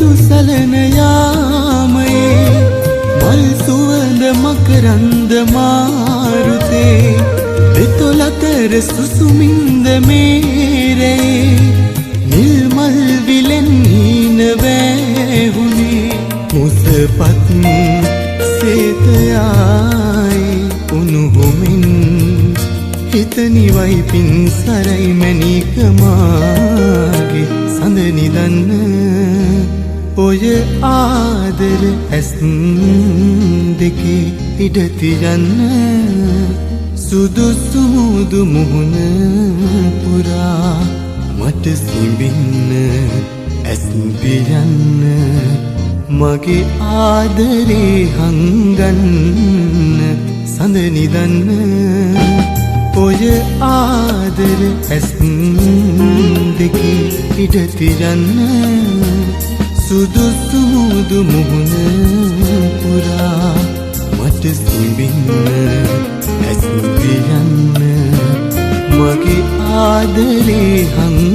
ඍතු සලන යාමයේ මල් සුවඳ මකරන්ද මාරුතේ දෙතොලතර සුසුමින්ද මේරේ නිල්මල් විලෙන් හීන වැහුනේ මුසපත් සේතයායි උණුහුමින් හිත නිවයි පින්සරයි මැණික මාගේ සඳ නිදන්න ඔය ආදර ඇස් දෙකේ ඉඩ තියන්න සුදුසු මුදු මුහුණ පුරා මට සිඹින්න ඇස් පියන්න මගේ ආදරේ හංගන්න සඳ නිදන්න ඔය ආදර ඇස් දෙකේ ඉඩ තියන්න සුදුසු මුදු මුහුණ පුරා මට සිඹින්න ඇස් පියන්න මගේ ආදරේ හංගන්න